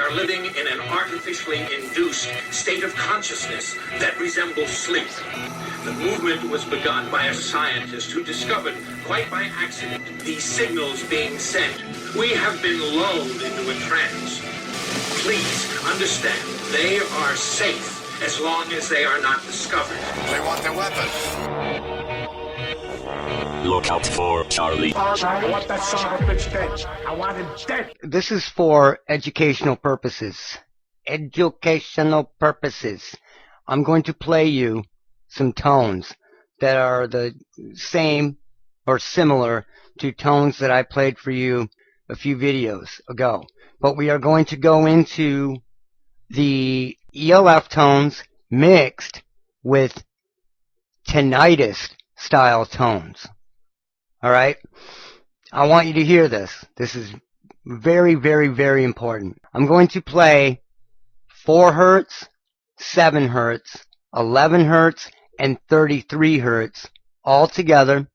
are living in an artificially induced state of consciousness that resembles sleep. The movement was begun by a scientist who discovered, quite by accident, these signals being sent. We have been lulled into a trance. Please understand, they are safe as long as they are not discovered. They want their weapons. Look out for Charlie. I want that son of a bitch dead. I want him dead. This is for educational purposes. Educational purposes. I'm going to play you some tones that are the same or similar to tones that I played for you a few videos ago. But we are going to go into the ELF tones mixed with tinnitus style tones. Alright? I want you to hear this. This is very, very, very important. I'm going to play 4 Hertz, 7 Hertz, 11 Hertz, and 33 Hertz all together.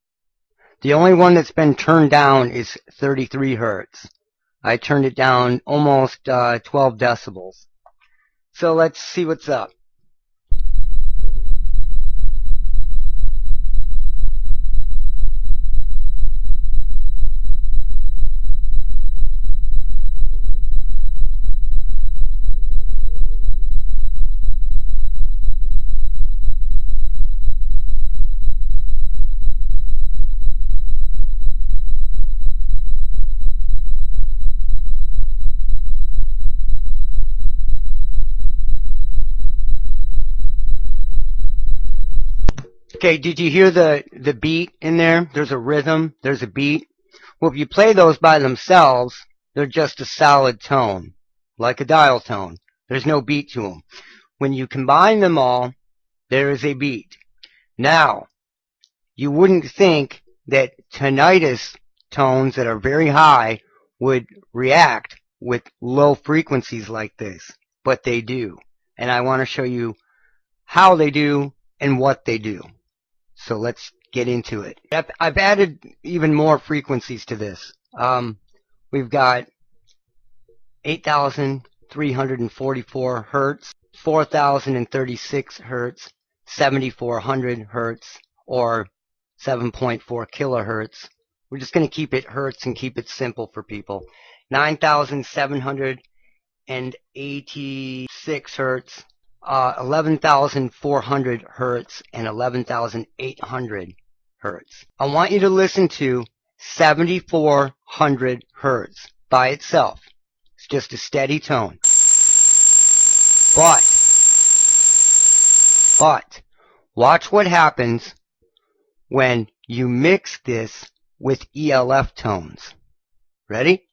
The only one that's been turned down is 33 Hertz. I turned it down almost 12 decibels. So let's see what's up. Okay, did you hear the beat in there? There's a rhythm, there's a beat. Well, if you play those by themselves, they're just a solid tone, like a dial tone. There's no beat to them. When you combine them all, there is a beat. Now, you wouldn't think that tinnitus tones that are very high would react with low frequencies like this, but they do. And I want to show you how they do and what they do. So let's get into it. I've added even more frequencies to this. We've got 8,344 Hertz, 4,036 Hertz, 7,400 Hertz, or 7.4 kilohertz. We're just going to keep it Hertz and keep it simple for people. 9,786 Hertz. 11,400 Hertz and 11,800 Hertz. I want you to listen to 7,400 Hertz by itself. It's just a steady tone. But, watch what happens when you mix this with ELF tones. Ready?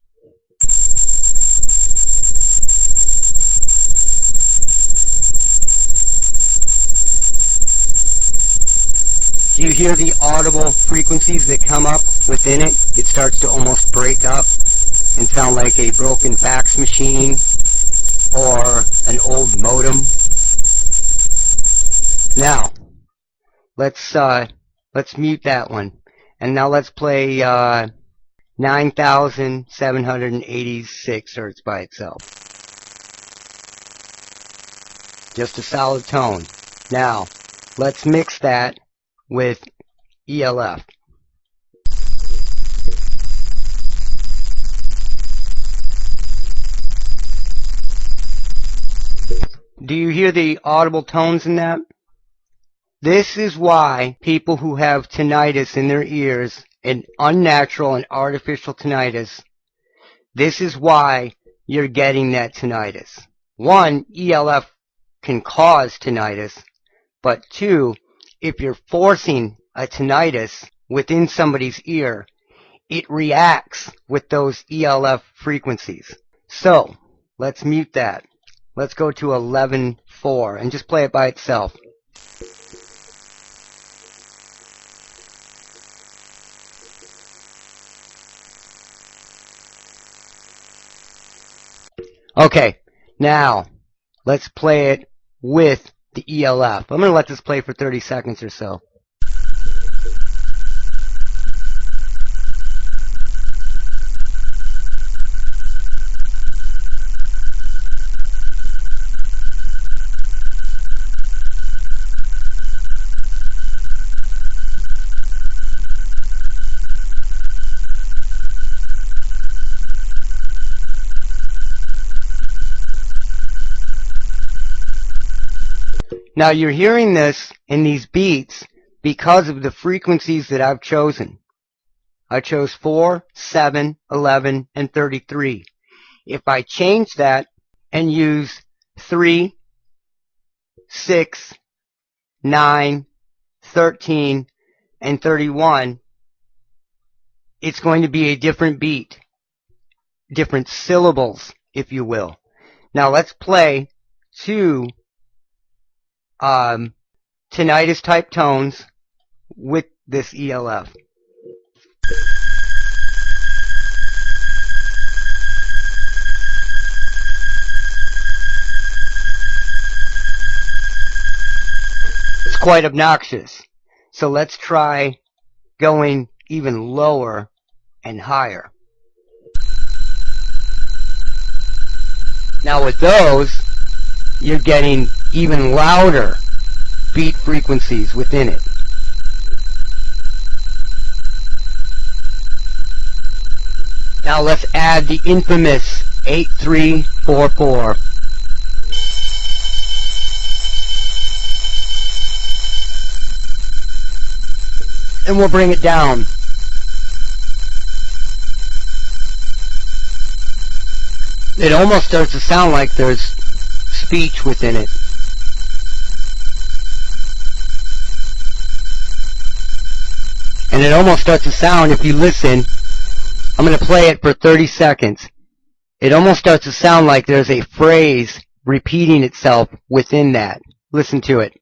Do you hear the audible frequencies that come up within it? It starts to almost break up and sound like a broken fax machine or an old modem. Now, let's mute that one. And now let's play 9,786 Hertz by itself. Just a solid tone. Now, let's mix that with ELF. Do you hear the audible tones in that? This is why people who have tinnitus in their ears, an unnatural and artificial tinnitus, this is why you're getting that tinnitus. 1, ELF can cause tinnitus, but 2, if you're forcing a tinnitus within somebody's ear, it reacts with those ELF frequencies. So, let's mute that. Let's go to 11.4 and just play it by itself. Okay, now let's play it with the ELF. I'm going to let this play for 30 seconds or so. Now you're hearing this in these beats because of the frequencies that I've chosen. I chose 4, 7, 11, and 33. If I change that and use 3, 6, 9, 13, and 31, it's going to be a different beat. Different syllables, if you will. Now let's play two tinnitus type tones with this ELF. It's quite obnoxious. So let's try going even lower and higher. Now with those, you're getting even louder beat frequencies within it. Now let's add the infamous 8344. And we'll bring it down. It almost starts to sound like there's speech within it. And it almost starts to sound, if you listen, I'm going to play it for 30 seconds. It almost starts to sound like there's a phrase repeating itself within that. Listen to it.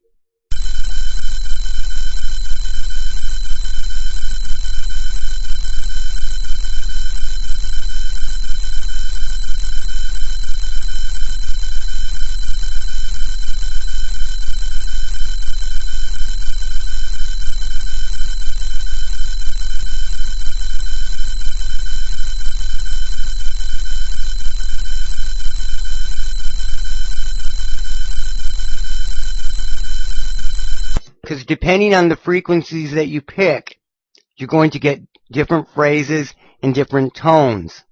Because depending on the frequencies that you pick, you're going to get different phrases and different tones.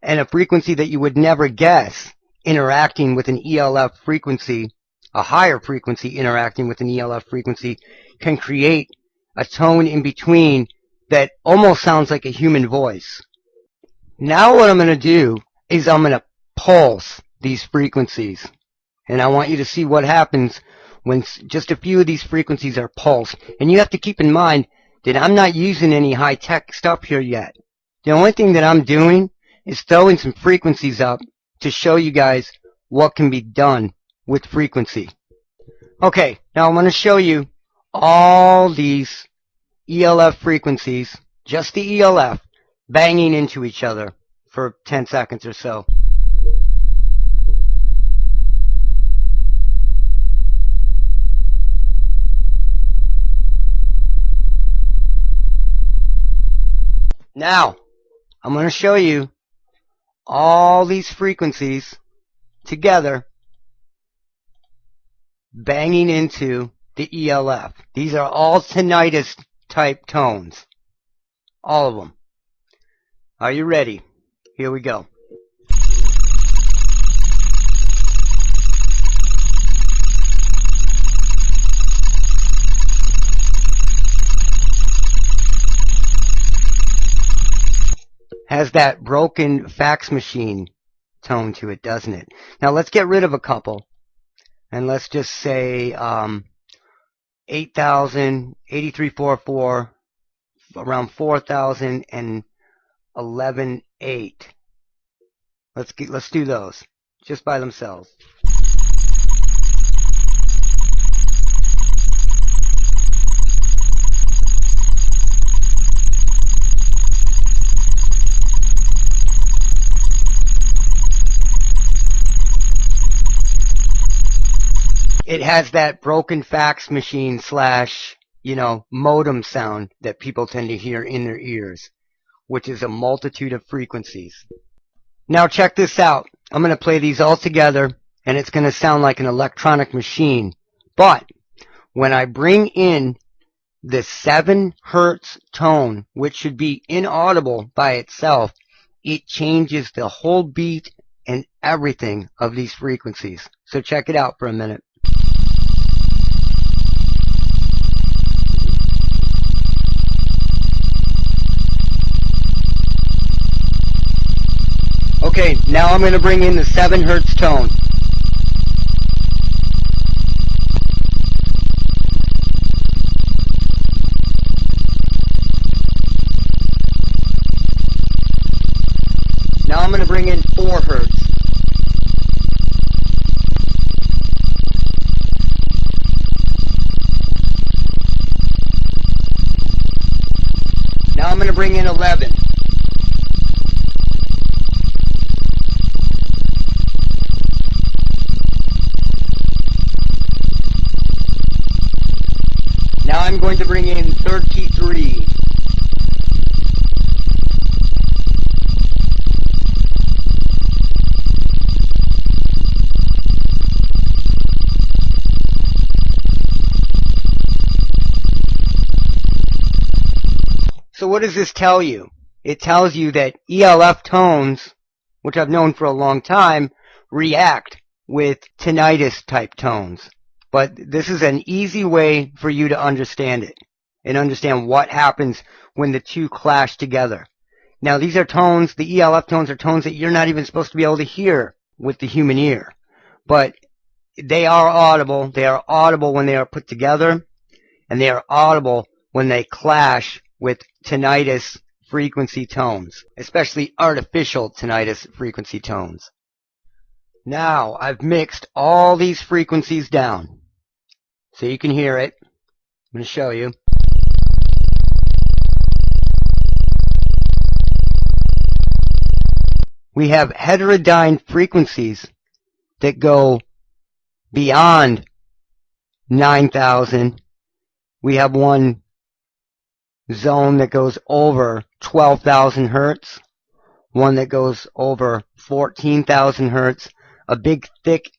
And a frequency that you would never guess interacting with an ELF frequency, a higher frequency interacting with an ELF frequency, can create a tone in between that almost sounds like a human voice. Now what I'm going to do is I'm going to pulse these frequencies. And I want you to see what happens when just a few of these frequencies are pulsed. And you have to keep in mind that I'm not using any high-tech stuff here yet. The only thing that I'm doing is throwing some frequencies up to show you guys what can be done with frequency. Okay, now I'm going to show you all these ELF frequencies, just the ELF, banging into each other for 10 seconds or so. Now, I'm going to show you all these frequencies together banging into the ELF. These are all tinnitus type tones. All of them. Are you ready? Here we go. Has that broken fax machine tone to it, doesn't it? Now let's get rid of a couple. And let's just say 8,000, 8344, around 4,000, and 11,800. Let's do those just by themselves. It has that broken fax machine slash, modem sound that people tend to hear in their ears, which is a multitude of frequencies. Now check this out. I'm going to play these all together, and it's going to sound like an electronic machine. But when I bring in the 7 hertz tone, which should be inaudible by itself, it changes the whole beat and everything of these frequencies. So check it out for a minute. Okay, now I'm going to bring in the 7 hertz tone. Now I'm going to bring in 4 hertz. Now I'm going to bring in 11. Now I'm going to bring in 33. So what does this tell you? It tells you that ELF tones, which I've known for a long time, react with tinnitus type tones. But this is an easy way for you to understand it and understand what happens when the two clash together. Now these are tones, the ELF tones are tones that you're not even supposed to be able to hear with the human ear. But they are audible. They are audible when they are put together, and they are audible when they clash with tinnitus frequency tones, especially artificial tinnitus frequency tones. Now I've mixed all these frequencies down so you can hear it. I'm going to show you. We have heterodyne frequencies that go beyond 9,000. We have one zone that goes over 12,000 hertz, one that goes over 14,000 hertz, a big, thick,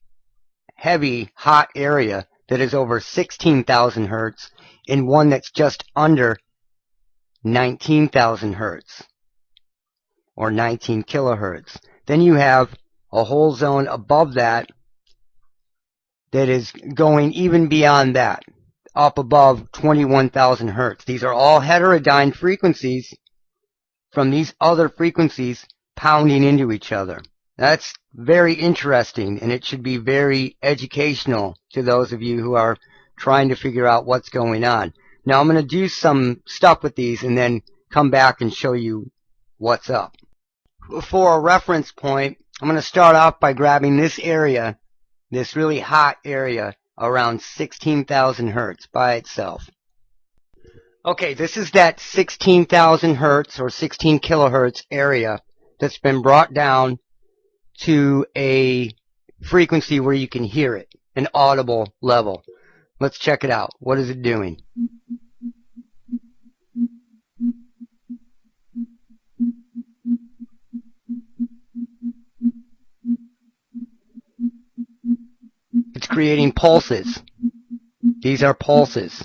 heavy, hot area that is over 16,000 hertz, and one that's just under 19,000 hertz, or 19 kilohertz. Then you have a whole zone above that that is going even beyond that, up above 21,000 hertz. These are all heterodyne frequencies from these other frequencies pounding into each other. That's very interesting, and it should be very educational to those of you who are trying to figure out what's going on. Now I'm going to do some stuff with these and then come back and show you what's up. For a reference point, I'm going to start off by grabbing this area, this really hot area, around 16,000 hertz by itself. Okay, this is that 16,000 hertz or 16 kilohertz area that's been brought down to a frequency where you can hear it, an audible level. Let's check it out. What is it doing? It's creating pulses. These are pulses.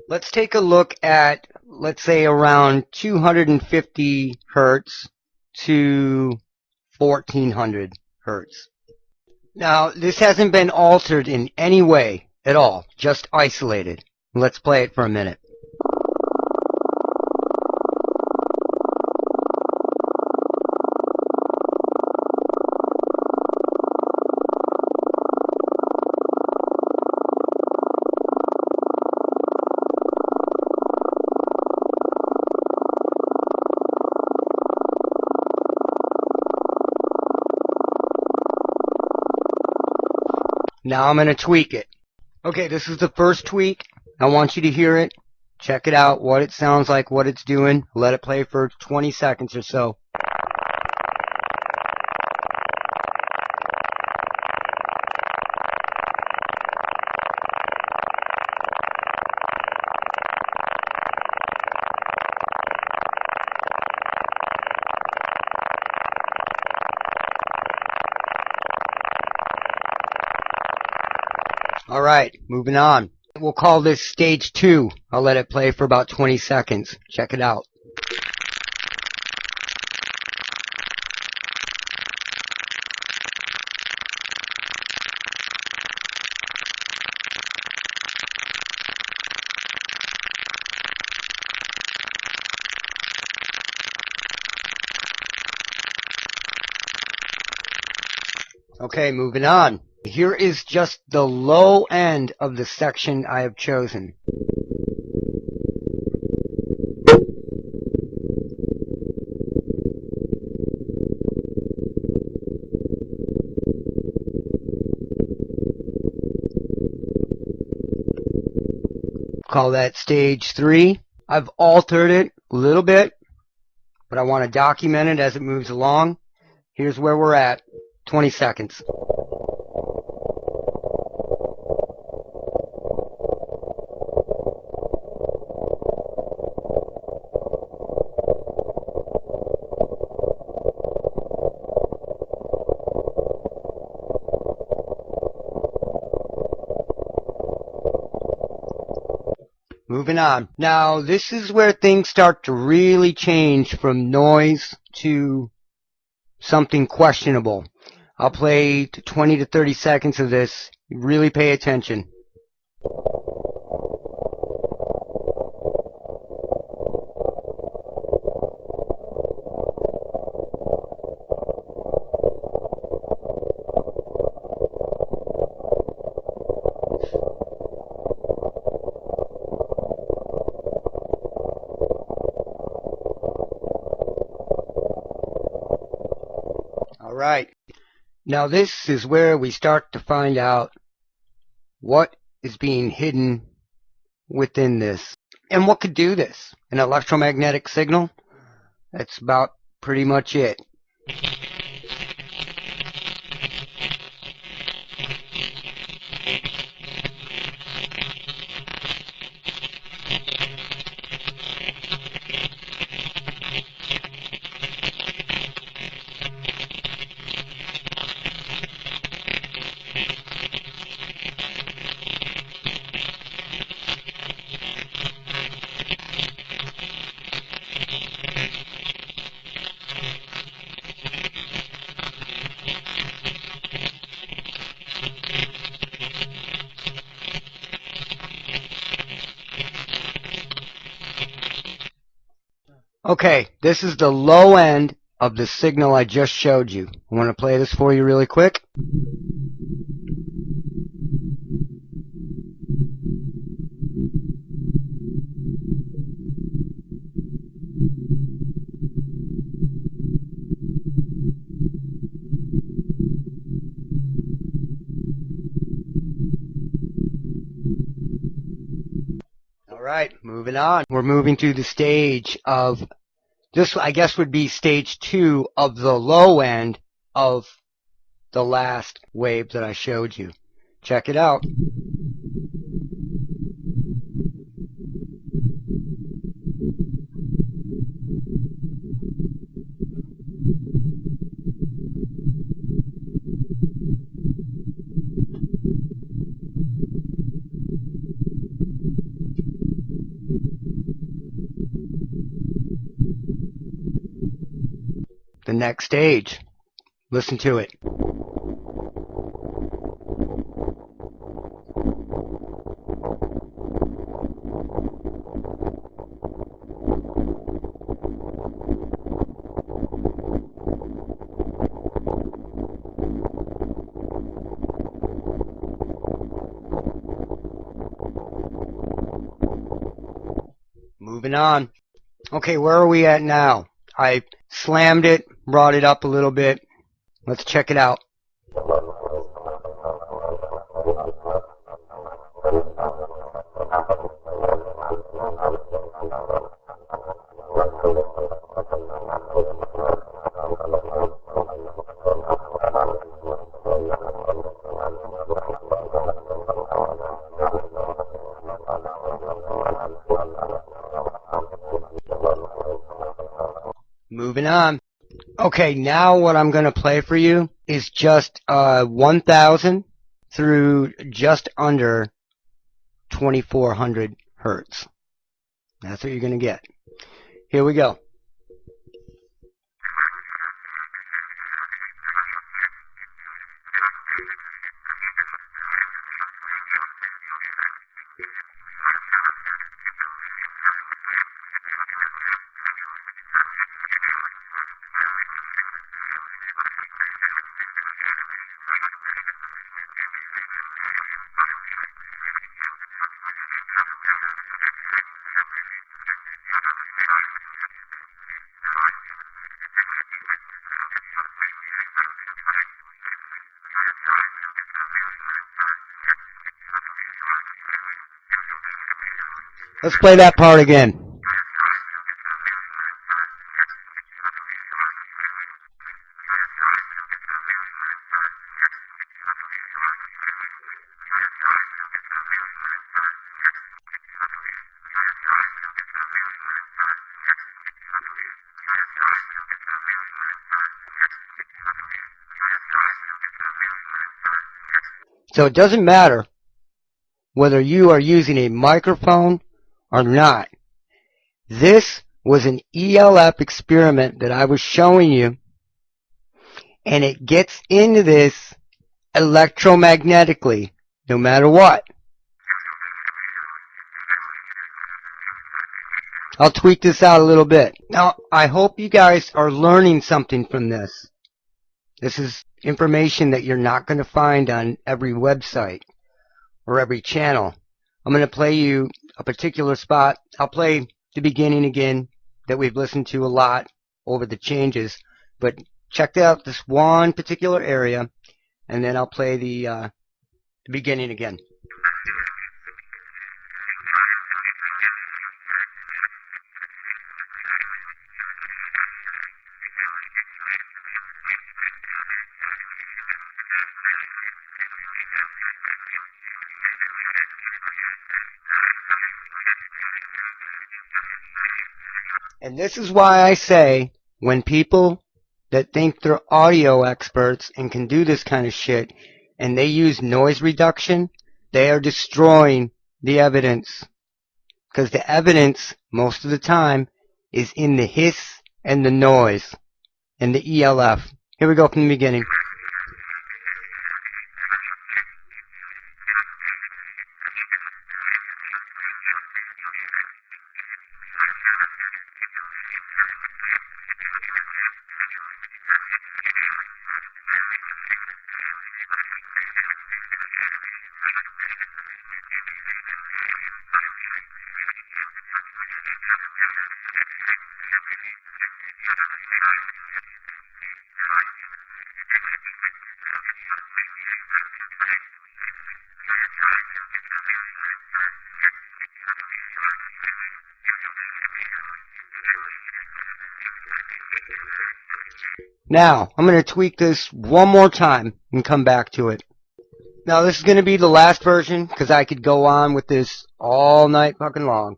Let's take a look at, let's say, around 250 hertz to 1400 hertz. Now, this hasn't been altered in any way at all, just isolated. Let's play it for a minute. Now I'm going to tweak it. Okay, this is the first tweak. I want you to hear it. Check it out, what it sounds like, what it's doing. Let it play for 20 seconds or so. Alright, moving on. We'll call this stage 2. I'll let it play for about 20 seconds. Check it out. Okay, moving on. Here is just the low end of the section I have chosen. Call that stage 3. I've altered it a little bit, but I want to document it as it moves along. Here's where we're at. 20 seconds. Moving on. Now, this is where things start to really change from noise to something questionable. I'll play 20 to 30 seconds of this. Really pay attention. All right. Now this is where we start to find out what is being hidden within this. And what could do this? An electromagnetic signal? That's about pretty much it. Okay, this is the low end of the signal I just showed you. I want to play this for you really quick. All right, moving on. We're moving to the stage of this, I guess, would be stage 2 of the low end of the last wave that I showed you. Check it out. The next stage. Listen to it. Moving on. Okay, where are we at now? I slammed it, brought it up a little bit. Let's check it out. Moving on. Okay, now what I'm going to play for you is just 1,000 through just under 2,400 hertz. That's what you're going to get. Here we go. Let's play that part again. So it doesn't matter whether you are using a microphone or not. This was an ELF experiment that I was showing you, and it gets into this electromagnetically, no matter what. I'll tweak this out a little bit. Now, I hope you guys are learning something from this. This is information that you're not going to find on every website or every channel. I'm going to play you a particular spot. I'll play the beginning again that we've listened to a lot over the changes. But check out this one particular area, and then I'll play the beginning again. And this is why I say, when people that think they're audio experts and can do this kind of shit, and they use noise reduction, they are destroying the evidence. Because the evidence, most of the time, is in the hiss and the noise and the ELF. Here we go from the beginning. Now, I'm going to tweak this one more time and come back to it. Now, this is going to be the last version because I could go on with this all night fucking long.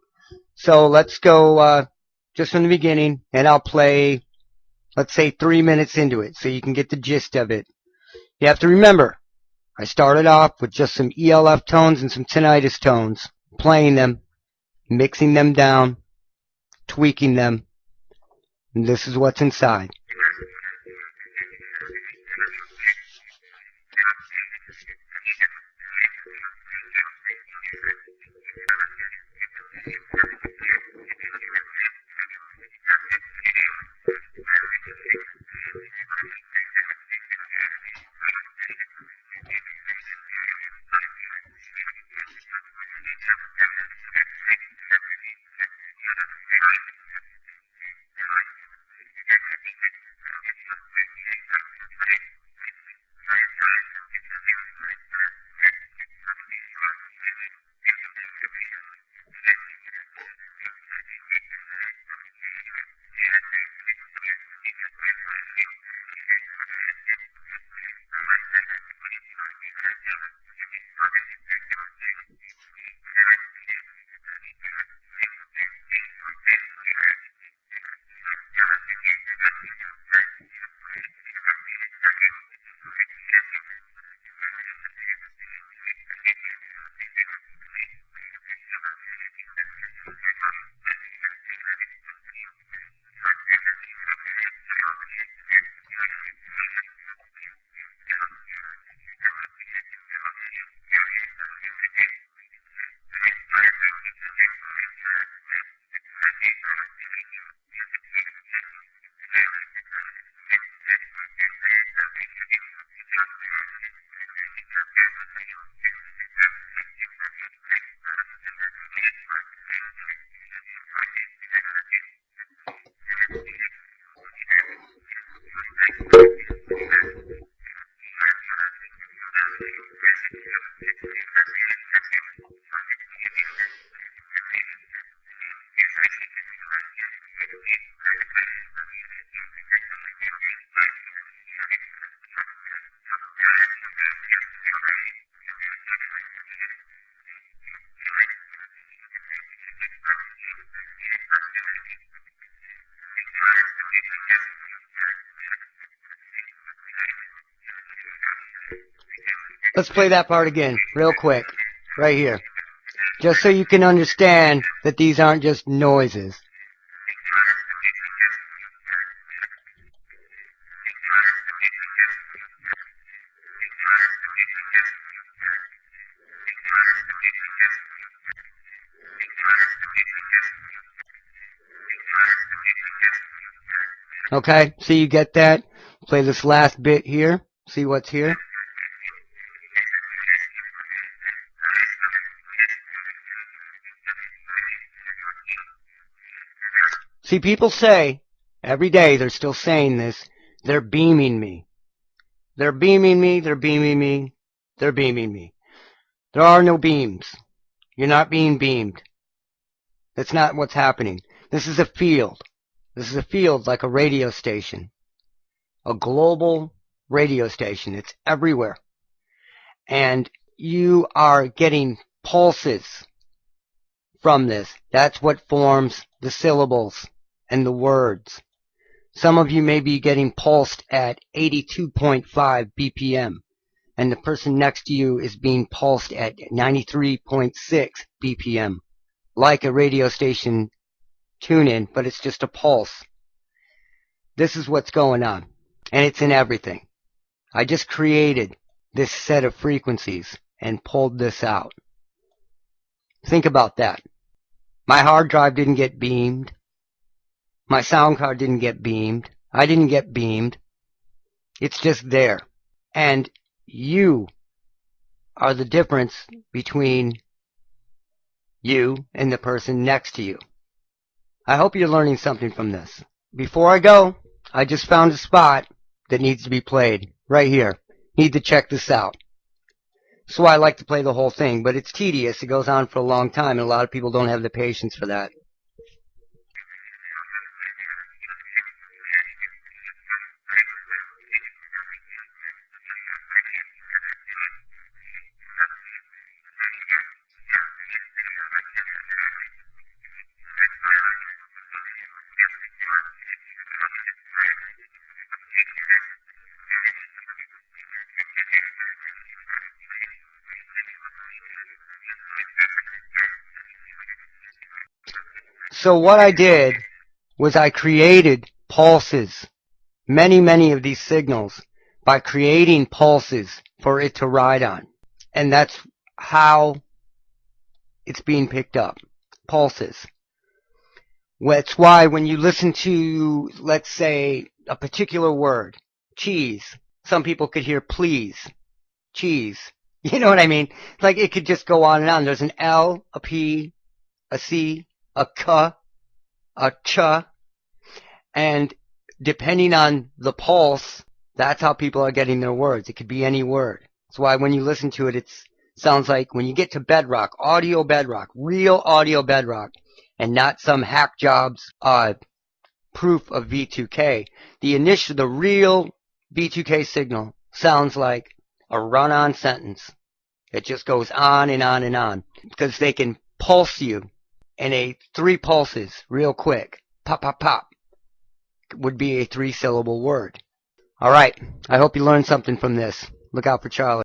So let's go just from the beginning, and I'll play, let's say, 3 minutes into it so you can get the gist of it. You have to remember, I started off with just some ELF tones and some tinnitus tones, playing them, mixing them down, tweaking them, and this is what's inside. Let's play that part again, real quick, right here. Just so you can understand that these aren't just noises. Okay, so you get that? Play this last bit here. See what's here? See, people say, every day they're still saying this, they're beaming me. They're beaming me, they're beaming me, they're beaming me. There are no beams. You're not being beamed. That's not what's happening. This is a field. This is a field like a radio station. A global radio station. It's everywhere. And you are getting pulses from this. That's what forms the syllables and the words. Some of you may be getting pulsed at 82.5 BPM, and the person next to you is being pulsed at 93.6 BPM, like a radio station tune-in, but it's just a pulse. This is what's going on, and it's in everything. I just created this set of frequencies and pulled this out. Think about that. My hard drive didn't get beamed. My sound card didn't get beamed. I didn't get beamed. It's just there. And you are the difference between you and the person next to you. I hope you're learning something from this. Before I go, I just found a spot that needs to be played. Right here. Need to check this out. That's why I like to play the whole thing, but it's tedious. It goes on for a long time, and a lot of people don't have the patience for that. So what I did was I created pulses, many of these signals, by creating pulses for it to ride on. And that's how it's being picked up. Pulses. That's why when you listen to, let's say, a particular word, cheese, some people could hear please, cheese. You know what I mean? Like it could just go on and on. There's an L, a P, a C, a K, a Ch, and depending on the pulse, that's how people are getting their words. It could be any word. That's why when you listen to it, it sounds like when you get to bedrock, audio bedrock, real audio bedrock, and not some hack jobs proof of V2K. The real V2K signal sounds like a run-on sentence. It just goes on and on and on because they can pulse you. And 3 pulses, real quick, pop, pop, pop, would be a 3-syllable word. All right, I hope you learned something from this. Look out for Charlie.